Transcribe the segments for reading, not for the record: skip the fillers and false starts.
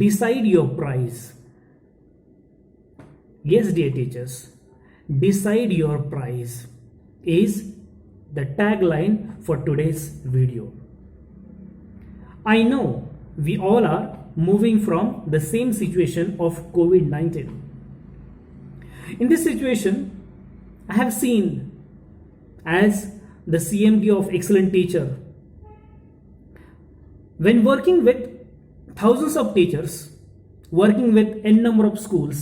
Decide your price. Yes, dear teachers, decide your price is the tagline for today's video. I know we all are moving from the same situation of COVID-19. In this situation, I have seen as the CMD of excellent teacher, when working with thousands of teachers, working with n number of schools,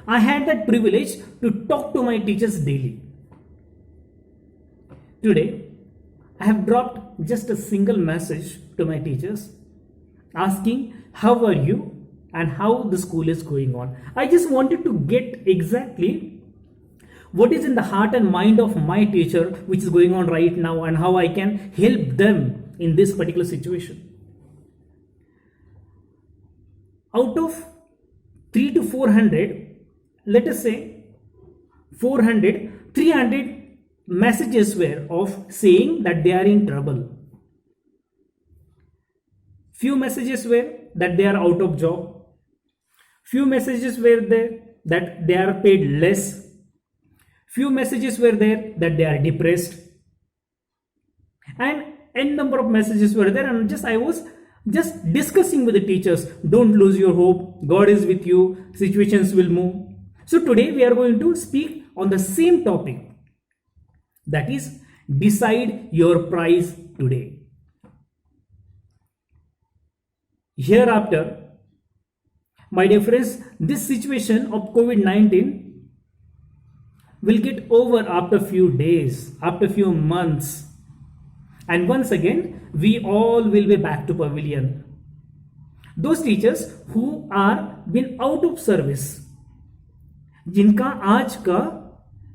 I had that privilege to talk to my teachers daily. Today, I have dropped just a single message to my teachers asking how are you and how the school is going on. I just wanted to get exactly what is in the heart and mind of my teacher which is going on right now and how I can help them in this particular situation. Out of 3 to 400, let us say 300 messages were of saying that they are in trouble. Few messages were that they are out of job. Few messages were there that they are paid less. Few messages were there that they are depressed. And n number of messages were there, and I was just discussing with the teachers, don't lose your hope, God is with you, situations will move. So today we are going to speak on the same topic, that is, decide your price today. Hereafter, my dear friends, this situation of COVID-19 will get over after few days, after few months. And once again, we all will be back to pavilion. Those teachers who are been out of service, जिनका आज का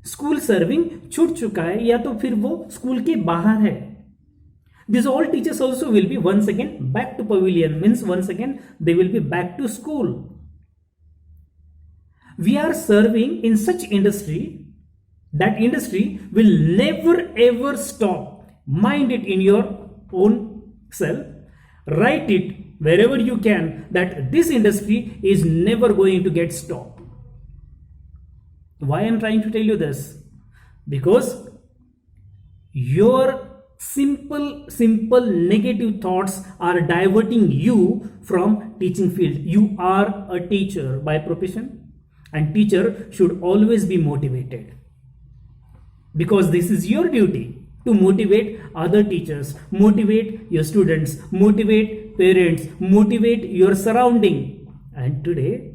school serving छूट चुका है या तो फिर वो स्कूल के बाहर है, these all teachers also will be once again back to pavilion, means once again they will be back to school. We are serving in such industry, that industry will never ever stop. Mind it in your own self, write it wherever you can, that this industry is never going to get stopped. Why I am trying to tell you this? Because your simple negative thoughts are diverting you from teaching field. You are a teacher by profession, and teacher should always be motivated, because this is your duty to motivate other teachers, motivate your students, motivate parents, motivate your surrounding. And today,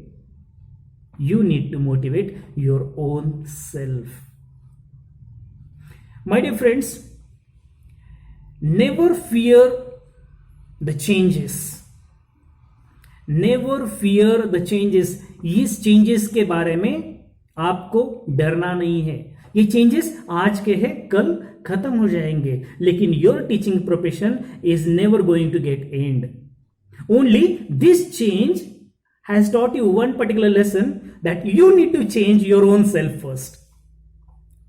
you need to motivate your own self. My dear friends, never fear the changes. Never fear the changes. इस changes के बारे में आपको डरना नहीं है. ये changes आज के हैं, कल खत्म हो जाएंगे, लेकिन your teaching profession is never going to get end. Only this change has taught you one particular lesson, that you need to change your own self first.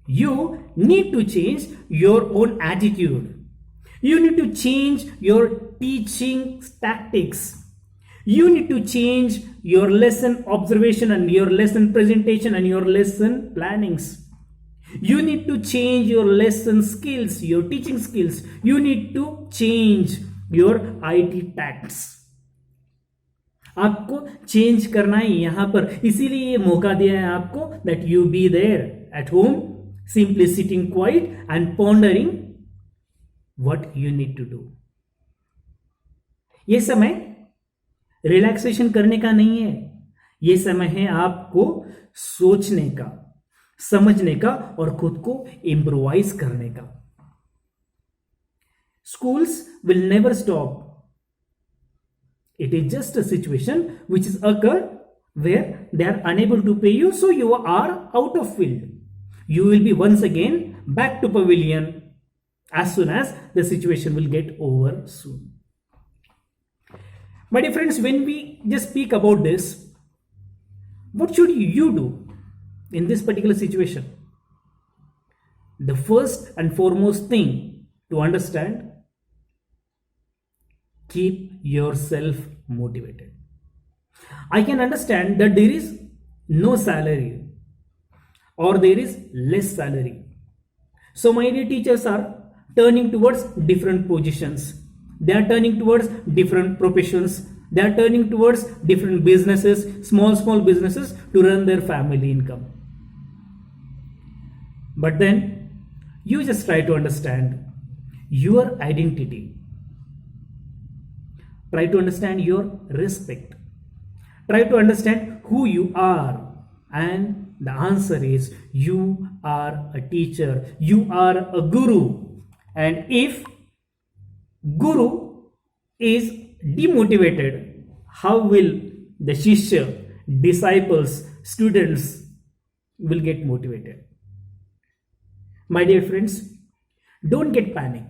You need to change your own attitude. You need to change your teaching tactics. You need to change your lesson observation and your lesson presentation and your lesson plannings. You need to change your lesson skills, your teaching skills. You need to change your IT tactics. आपको change करना है यहां पर, इसीलिए ये मौका दिया है आपको, that you be there at home, simply sitting quiet and pondering what you need to do. ये समय रिलैक्सेशन करने का नहीं है, ये समय है आपको सोचने का, समझने का और खुद को इम्प्रोवाइज करने का. Schools will never stop. It is just a situation which is occurred where they are unable to pay you, so you are out of field. You will be once again back to pavilion as soon as the situation will get over soon. My dear friends, when we just speak about this, what should you do in this particular situation? The first and foremost thing to understand, keep yourself motivated. I can understand that there is no salary or there is less salary. So my dear teachers are turning towards different positions. They are turning towards different professions. They are turning towards different businesses, small businesses to run their family income. But then you just try to understand your identity. Try to understand your respect. Try to understand who you are. And the answer is you are a teacher. You are a guru. And if guru is demotivated, how will the shishya, disciples, students will get motivated? My dear friends, don't get panic.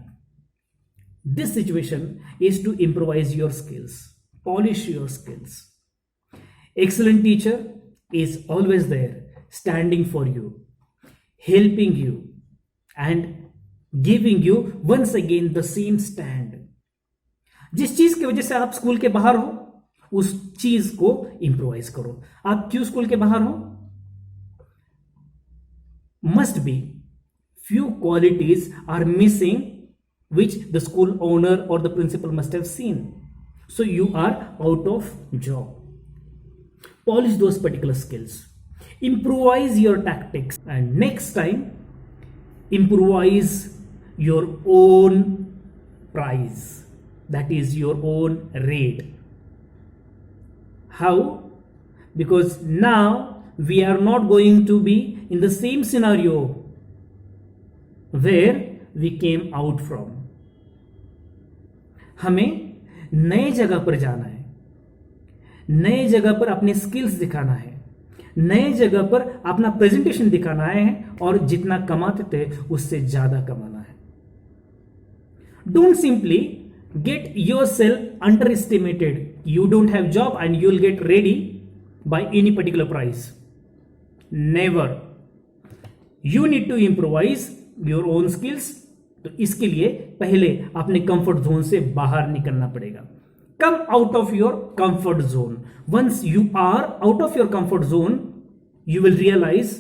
This situation is to improvise your skills, polish your skills. Excellent teacher is always there, standing for you, helping you, and giving you once again the same stand. जिस चीज की वजह से आप school के बाहर हो, उस चीज को इंप्रोवाइज करो. आप क्यों स्कूल के बाहर हो? Must be few qualities are missing which the school owner or the principal must have seen. So you are out of job. Polish those particular skills. Improvise your tactics, and next time improvise your own price. That is your own rate. How? Because now we are not going to be in the same scenario where we came out from. हमें नए जगह पर जाना है, नए जगह पर अपने स्किल्स दिखाना है, नए जगह पर अपना प्रेजेंटेशन दिखाना है और जितना कमाते थे उससे ज्यादा कमाना है. Don't simply get yourself underestimated. You don't have job and you'll get ready by any particular price. Never. You need to improvise your own skills. तो इसके लिए पहले अपने कंफर्ट जोन से बाहर निकलना पड़ेगा. Come out of your comfort zone. Once you are out of your comfort zone, you will realize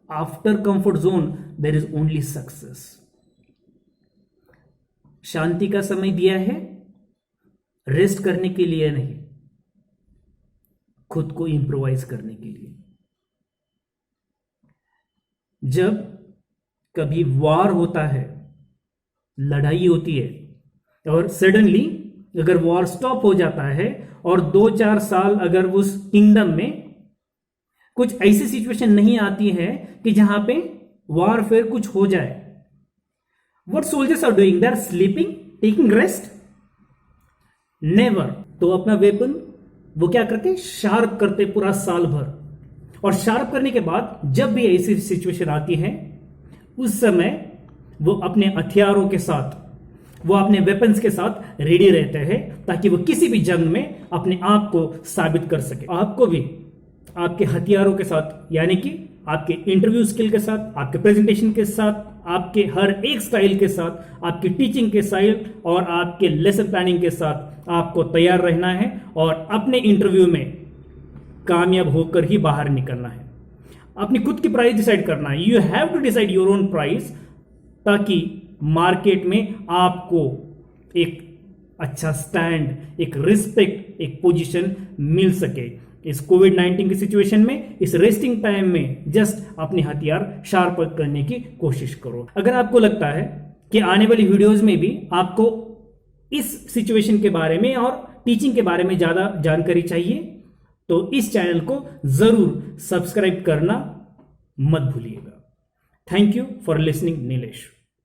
after comfort zone there is only success. शांति का समय दिया है, रेस्ट करने के लिए नहीं, खुद को इंप्रोवाइज करने के लिए. जब कभी वार होता है, लड़ाई होती है, और सडनली अगर वॉर स्टॉप हो जाता है और 2-4 साल अगर उस किंगडम में कुछ ऐसी सिचुएशन नहीं आती है कि जहां पे वॉरफेयर कुछ हो जाए, what soldiers are doing? They are sleeping, taking rest? Never. तो अपना वेपन वो क्या करते? शार्प करते पूरा साल भर. और शार्प करने के बाद जब भी ऐसी सिचुएशन आती है, उस समय वो अपने हथियारों के साथ, वो अपने वेपन्स के साथ रेडी रहते हैं ताकि वो किसी भी जंग में अपने आप को साबित कर सके. आपको भी आपके हथियारों के साथ, यानी कि आपके इंटरव्यू स्किल के साथ, आपके प्रेजेंटेशन के साथ, आपके हर एक स्टाइल के साथ, आपकी टीचिंग के स्टाइल और आपके लेसन प्लानिंग के साथ आपको तैयार रहना है और अपने इंटरव्यू में कामयाब होकर ही बाहर निकलना है. अपनी खुद की प्राइस डिसाइड करना है. You have to decide your own price, ताकि मार्केट में आपको एक अच्छा स्टैंड, एक रिस्पेक्ट, एक पोजीशन मिल सके. इस कोविड-19 की सिचुएशन में, इस रेस्टिंग टाइम में जस्ट अपने हथियार शार्प करने की कोशिश करो. अगर आपको लगता है कि आने वाली वीडियोस में भी आपको इस सिचुएशन के बारे में और टीचिंग के बारे में ज्यादा जानकारी चाहिए, तो इस चैनल को जरूर सब्सक्राइब करना मत भूलिएगा. Thank you for listening. Nilesh.